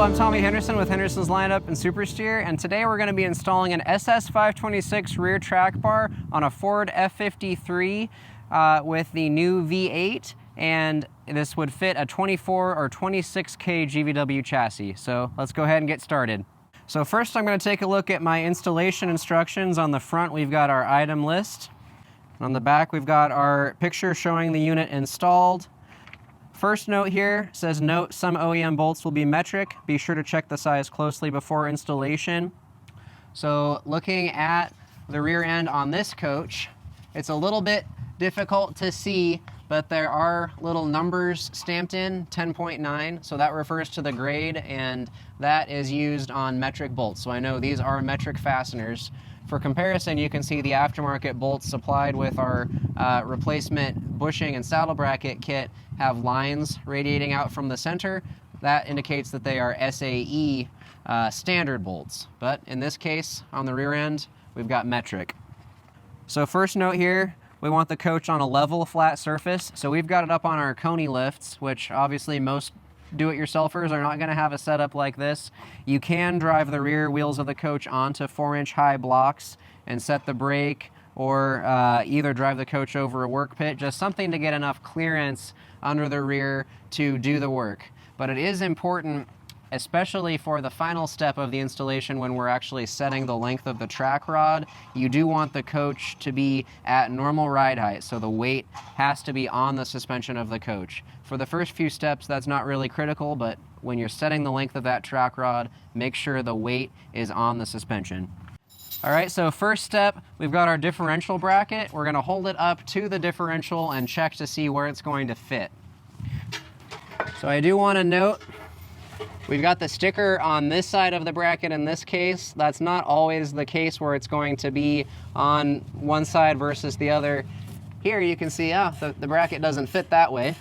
I'm Tommy Henderson with Henderson's Lineup and SuperSteer, and today we're going to be installing an SS526 rear trac bar on a Ford F53 with the new V8, and this would fit a 24 or 26K GVW chassis. So let's go ahead and get started. So first I'm going to take a look at my installation instructions. On the front we've got our item list. On the back we've got our picture showing the unit installed. First note here says, note some OEM bolts will be metric. Be sure to check the size closely before installation. So looking at the rear end on this coach, it's a little bit difficult to see, but there are little numbers stamped in, 10.9, so that refers to the grade, and that is used on metric bolts. So I know these are metric fasteners. For comparison, you can see the aftermarket bolts supplied with our replacement bushing and saddle bracket kit have lines radiating out from the center. That indicates that they are SAE standard bolts. But in this case, on the rear end, we've got metric. So first note here, we want the coach on a level, flat surface. So we've got it up on our Coney lifts, which obviously most do-it-yourselfers are not going to have a setup like this. You can drive the rear wheels of the coach onto 4-inch high blocks and set the brake, or either drive the coach over a work pit, just something to get enough clearance under the rear to do the work. But it is important, especially for the final step of the installation when we're actually setting the length of the track rod, you do want the coach to be at normal ride height, so the weight has to be on the suspension of the coach. For the first few steps, that's not really critical, but when you're setting the length of that track rod, make sure the weight is on the suspension. All right, so first step, we've got our differential bracket. We're gonna hold it up to the differential and check to see where it's going to fit. So I do wanna note, we've got the sticker on this side of the bracket in this case. That's not always the case where it's going to be on one side versus the other. Here you can see, the bracket doesn't fit that way.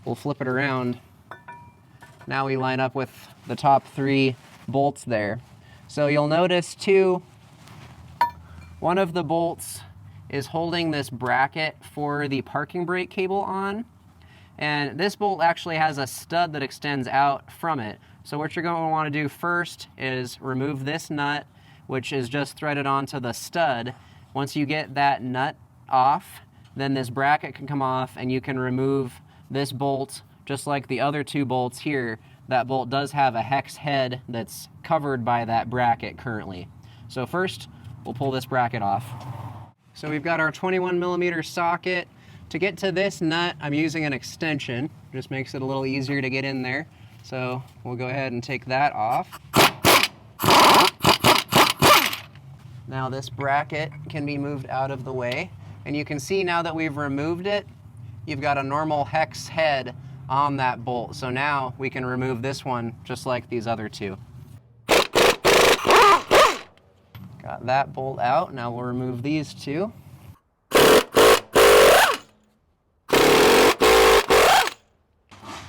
We'll flip it around. Now we line up with the top 3 bolts there. So you'll notice too, one of the bolts is holding this bracket for the parking brake cable on. And this bolt actually has a stud that extends out from it. So what you're going to want to do first is remove this nut, which is just threaded onto the stud. Once you get that nut off, then this bracket can come off and you can remove this bolt just like the other 2 bolts here. That bolt does have a hex head that's covered by that bracket currently. So first, we'll pull this bracket off. So we've got our 21mm socket. To get to this nut, I'm using an extension. Just makes it a little easier to get in there. So we'll go ahead and take that off. Now this bracket can be moved out of the way. And you can see now that we've removed it, you've got a normal hex head on that bolt. So now we can remove this one just like these other 2. Got that bolt out. Now we'll remove these 2.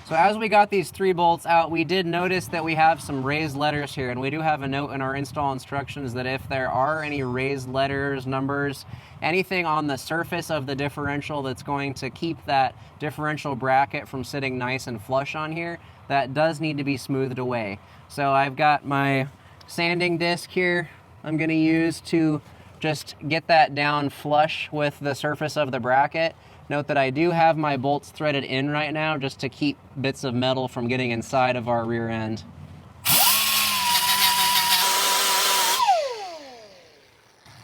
So as we got these 3 bolts out, we did notice that we have some raised letters here, and we do have a note in our install instructions that if there are any raised letters, numbers, anything on the surface of the differential that's going to keep that differential bracket from sitting nice and flush on here, that does need to be smoothed away. So I've got my sanding disc here I'm going to use to just get that down flush with the surface of the bracket. Note that I do have my bolts threaded in right now just to keep bits of metal from getting inside of our rear end.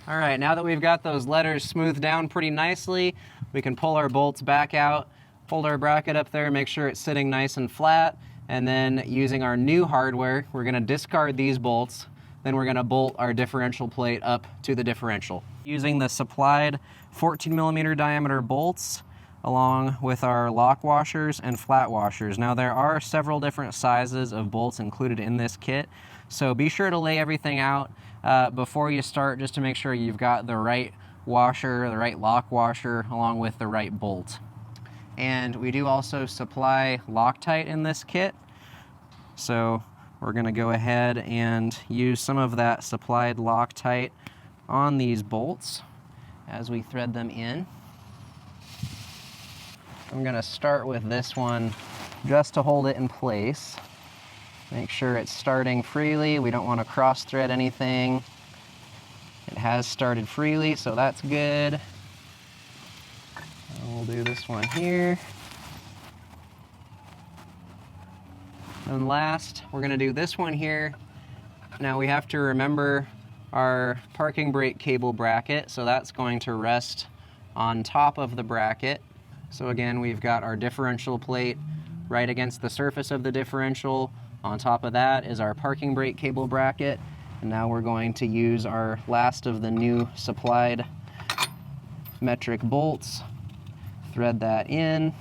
All right, now that we've got those letters smoothed down pretty nicely, we can pull our bolts back out, hold our bracket up there, make sure it's sitting nice and flat, and then using our new hardware, we're gonna discard these bolts, then we're gonna bolt our differential plate up to the differential. Using the supplied 14mm diameter bolts along with our lock washers and flat washers. Now there are several different sizes of bolts included in this kit, so be sure to lay everything out before you start just to make sure you've got the right washer, the right lock washer, along with the right bolt. And we do also supply Loctite in this kit, so we're going to go ahead and use some of that supplied Loctite on these bolts as we thread them in. I'm going to start with this one just to hold it in place. Make sure it's starting freely. We don't want to cross thread anything. It has started freely, so that's good. And we'll do this one here. And last, we're going to do this one here. Now we have to remember our parking brake cable bracket, so that's going to rest on top of the bracket. So again, we've got our differential plate right against the surface of the differential. On top of that is our parking brake cable bracket. And now we're going to use our last of the new supplied metric bolts. Thread that in.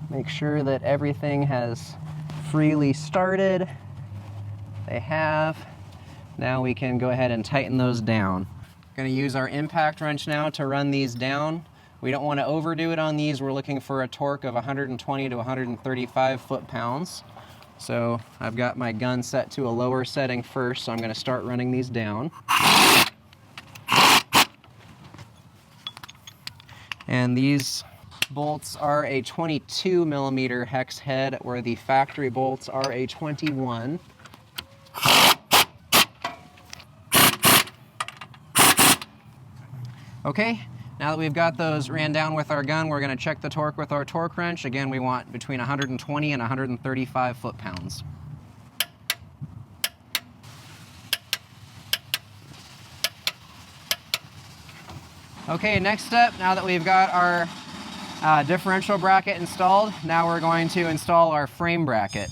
Make sure that everything has freely started. They have. Now we can go ahead and tighten those down. We're going to use our impact wrench now to run these down. We don't want to overdo it on these. We're looking for a torque of 120 to 135 foot-pounds. So I've got my gun set to a lower setting first, so I'm going to start running these down. And these bolts are a 22 millimeter hex head, where the factory bolts are a 21. Okay, now that we've got those ran down with our gun, we're going to check the torque with our torque wrench. Again, we want between 120 and 135 foot-pounds. Okay, next up, now that we've got our differential bracket installed, now we're going to install our frame bracket.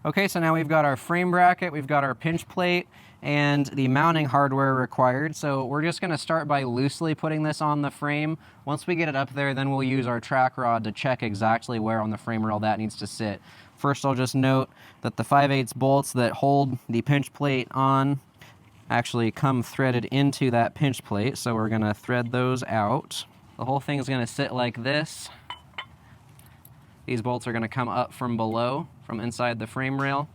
Okay, so now we've got our frame bracket, we've got our pinch plate, and the mounting hardware required. So we're just going to start by loosely putting this on the frame. Once we get it up there, then we'll use our track rod to check exactly where on the frame rail that needs to sit. First, I'll just note that the 5/8 bolts that hold the pinch plate on actually come threaded into that pinch plate, so we're going to thread those out. The whole thing is going to sit like this. These bolts are going to come up from below, from inside the frame rail.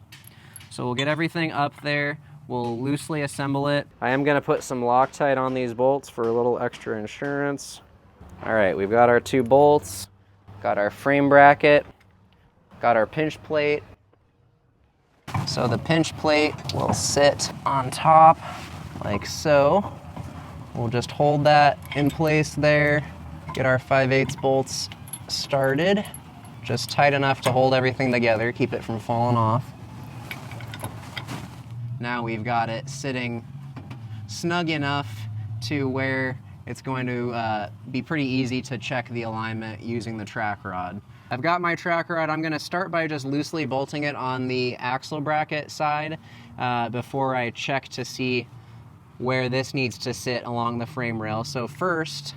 So we'll get everything up there. We'll loosely assemble it. I am going to put some Loctite on these bolts for a little extra insurance. All right, we've got our two bolts, got our frame bracket, got our pinch plate. So the pinch plate will sit on top like so. We'll just hold that in place there, get our 5/8 bolts started, just tight enough to hold everything together, keep it from falling off. Now we've got it sitting snug enough to where it's going to be pretty easy to check the alignment using the track rod. I've got my track rod. I'm going to start by just loosely bolting it on the axle bracket side before I check to see where this needs to sit along the frame rail. So first,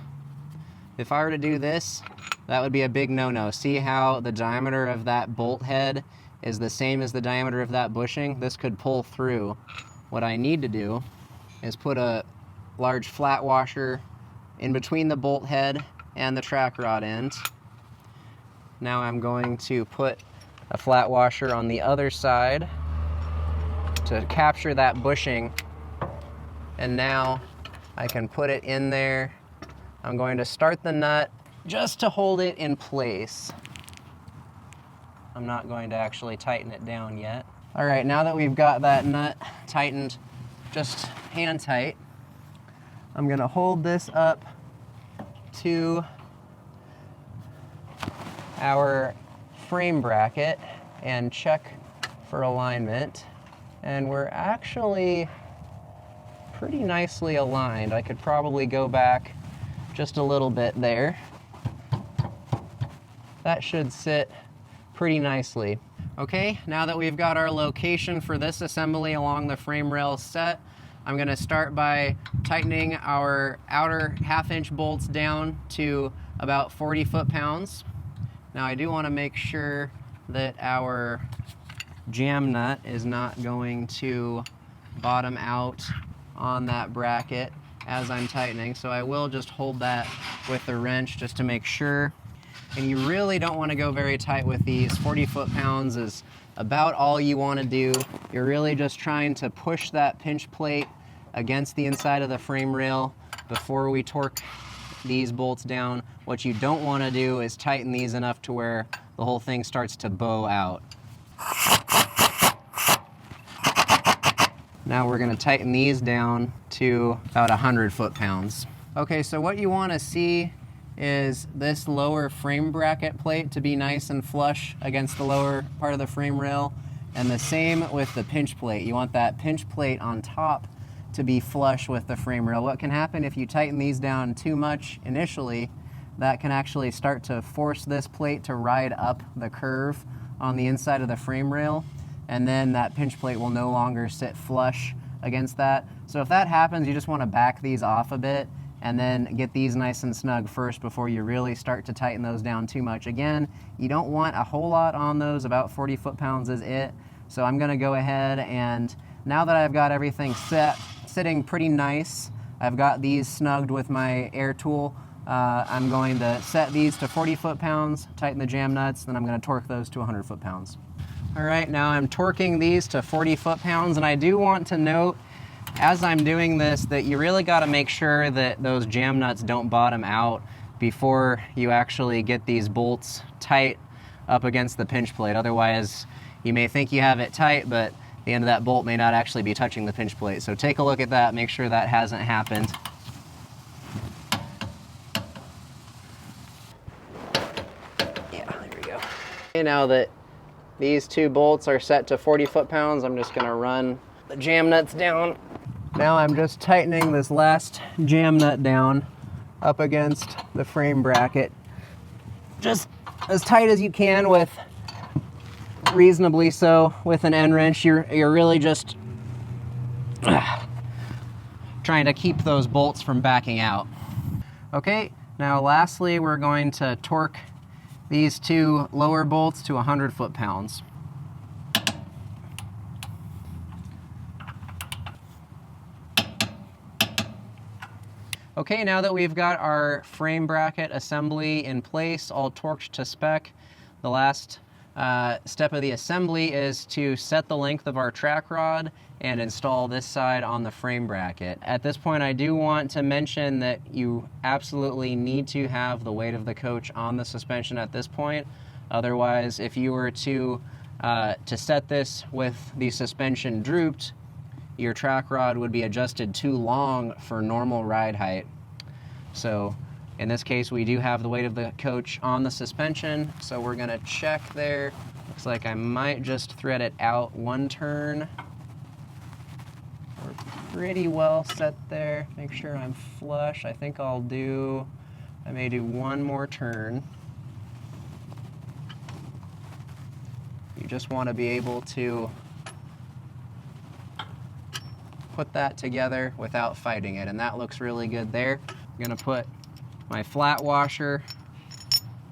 if I were to do this, that would be a big no-no. See how the diameter of that bolt head is the same as the diameter of that bushing? This could pull through. What I need to do is put a large flat washer in between the bolt head and the track rod end. Now I'm going to put a flat washer on the other side to capture that bushing, and now I can put it in there. I'm going to start the nut just to hold it in place. I'm not going to actually tighten it down yet. All right, now that we've got that nut tightened just hand tight, I'm gonna hold this up to our frame bracket and check for alignment. And we're actually pretty nicely aligned. I could probably go back just a little bit there. That should sit pretty nicely. Okay, now that we've got our location for this assembly along the frame rail set, I'm going to start by tightening our outer 1/2-inch bolts down to about 40 foot-pounds. Now I do want to make sure that our jam nut is not going to bottom out on that bracket as I'm tightening, so I will just hold that with the wrench just to make sure. And you really don't want to go very tight with these. 40 foot-pounds is about all you want to do. You're really just trying to push that pinch plate against the inside of the frame rail before we torque these bolts down. What you don't want to do is tighten these enough to where the whole thing starts to bow out. Now we're going to tighten these down to about 100 foot-pounds. Okay, so what you want to see is this lower frame bracket plate to be nice and flush against the lower part of the frame rail, and the same with the pinch plate. You want that pinch plate on top to be flush with the frame rail. What can happen if you tighten these down too much initially, that can actually start to force this plate to ride up the curve on the inside of the frame rail, and then that pinch plate will no longer sit flush against that. So if that happens, you just want to back these off a bit and then get these nice and snug first before you really start to tighten those down too much. Again, you don't want a whole lot on those, about 40 foot-pounds is it. So I'm going to go ahead, and now that I've got everything sitting pretty nice, I've got these snugged with my air tool, I'm going to set these to 40 foot-pounds, tighten the jam nuts, then I'm going to torque those to 100 foot-pounds. All right, now I'm torquing these to 40 foot-pounds, and I do want to note as I'm doing this that you really got to make sure that those jam nuts don't bottom out before you actually get these bolts tight up against the pinch plate. Otherwise, you may think you have it tight, but the end of that bolt may not actually be touching the pinch plate. So take a look at that, make sure that hasn't happened. Yeah, there we go. Okay, now that these two bolts are set to 40 foot-pounds, I'm just gonna run the jam nuts down. Now I'm just tightening this last jam nut down up against the frame bracket. Just as tight as you can, with reasonably so with an end wrench. You're really just trying to keep those bolts from backing out. Okay, now lastly we're going to torque these two lower bolts to 100 foot-pounds. Okay, now that we've got our frame bracket assembly in place, all torqued to spec, the last step of the assembly is to set the length of our track rod and install this side on the frame bracket. At this point, I do want to mention that you absolutely need to have the weight of the coach on the suspension at this point. Otherwise, if you were to set this with the suspension drooped, your track rod would be adjusted too long for normal ride height. So in this case, we do have the weight of the coach on the suspension, so we're gonna check there. Looks like I might just thread it out one turn. We're pretty well set there. Make sure I'm flush. I think I may do one more turn. You just wanna be able to put that together without fighting it, and that looks really good there. I'm gonna put my flat washer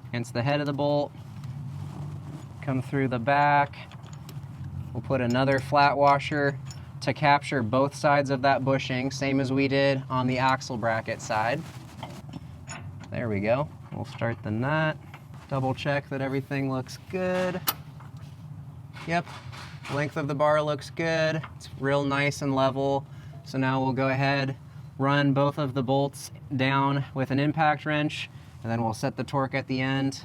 against the head of the bolt, come through the back. We'll put another flat washer to capture both sides of that bushing, same as we did on the axle bracket side. There we go. We'll start the nut, double check that everything looks good. Yep, length of the bar looks good. It's real nice and level. So now we'll go ahead, run both of the bolts down with an impact wrench, and then we'll set the torque at the end,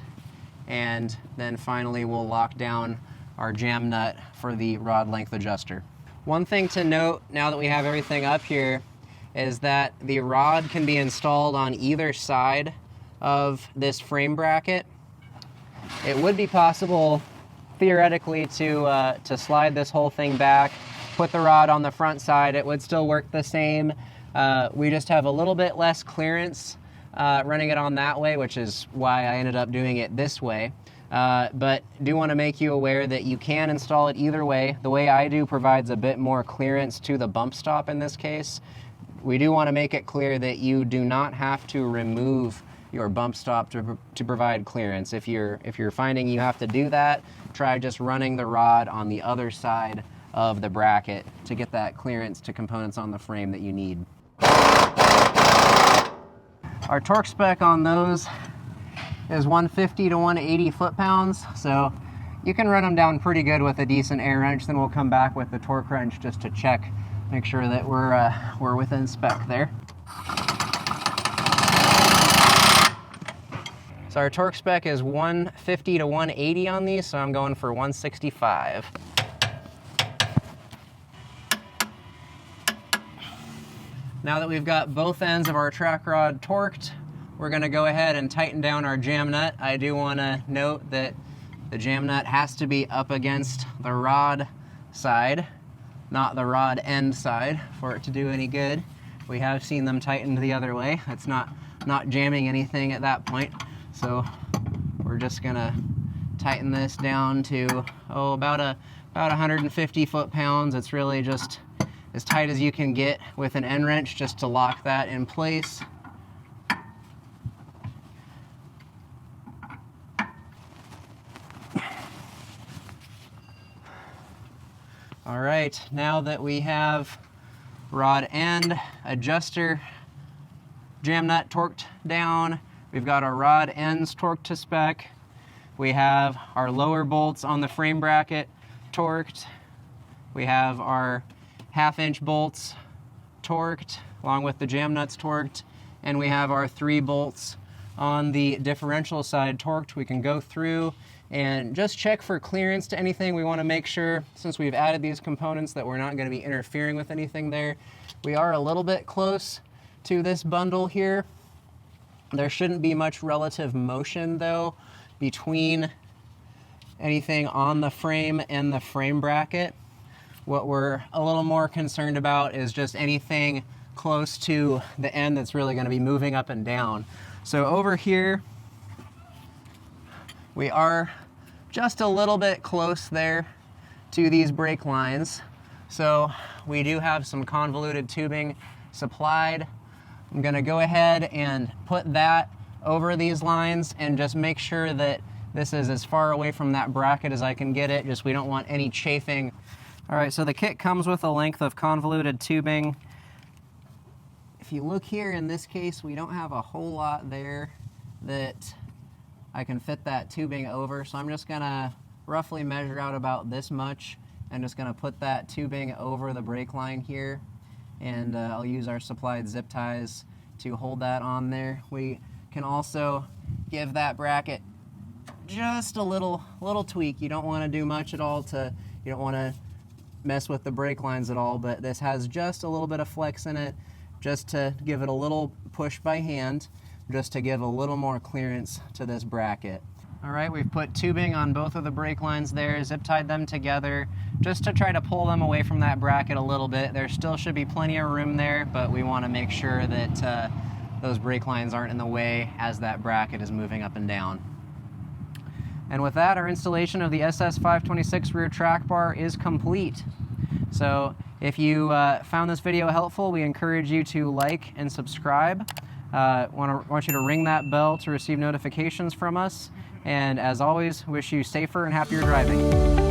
and then finally we'll lock down our jam nut for the rod length adjuster. One thing to note now that we have everything up here is that the rod can be installed on either side of this frame bracket. It would be possible theoretically to slide this whole thing back, put the rod on the front side. It would still work the same. We just have a little bit less clearance running it on that way, which is why I ended up doing it this way. But do want to make you aware that you can install it either way. The way I do provides a bit more clearance to the bump stop in this case. We do want to make it clear that you do not have to remove your bump stop to provide clearance. If you're finding you have to do that, try just running the rod on the other side of the bracket to get that clearance to components on the frame that you need. Our torque spec on those is 150 to 180 foot-pounds, so you can run them down pretty good with a decent air wrench. Then we'll come back with the torque wrench just to check, make sure that we're within spec there. So our torque spec is 150 to 180 on these, so I'm going for 165. Now that we've got both ends of our track rod torqued, we're going to go ahead and tighten down our jam nut. I do want to note that the jam nut has to be up against the rod side, not the rod end side, for it to do any good. We have seen them tightened the other way. It's not jamming anything at that point. So we're just going to tighten this down to about 150 foot-pounds. It's really just as tight as you can get with an end wrench just to lock that in place. All right, now that we have rod end adjuster jam nut torqued down, we've got our rod ends torqued to spec, we have our lower bolts on the frame bracket torqued, we have our 1/2 inch bolts torqued along with the jam nuts torqued, and we have our 3 bolts on the differential side torqued. We can go through and just check for clearance to anything. We want to make sure, since we've added these components, that we're not going to be interfering with anything there. We are a little bit close to this bundle here. There shouldn't be much relative motion though between anything on the frame and the frame bracket. What we're a little more concerned about is just anything close to the end that's really going to be moving up and down. So over here, we are just a little bit close there to these brake lines. So we do have some convoluted tubing supplied. I'm going to go ahead and put that over these lines and just make sure that this is as far away from that bracket as I can get it. Just we don't want any chafing. All right, so the kit comes with a length of convoluted tubing. If you look here, in this case, we don't have a whole lot there that I can fit that tubing over, so I'm just gonna roughly measure out about this much and just gonna put that tubing over the brake line here, and I'll use our supplied zip ties to hold that on there. We can also give that bracket just a little tweak. You don't want to do much at all you don't want to mess with the brake lines at all, but this has just a little bit of flex in it just to give it a little push by hand, just to give a little more clearance to this bracket. All right, we've put tubing on both of the brake lines there, zip tied them together just to try to pull them away from that bracket a little bit. There still should be plenty of room there, but we want to make sure that those brake lines aren't in the way as that bracket is moving up and down. And with that, our installation of the SS526 rear track bar is complete. So if you found this video helpful, we encourage you to like and subscribe. Want you to ring that bell to receive notifications from us. And as always, wish you safer and happier driving.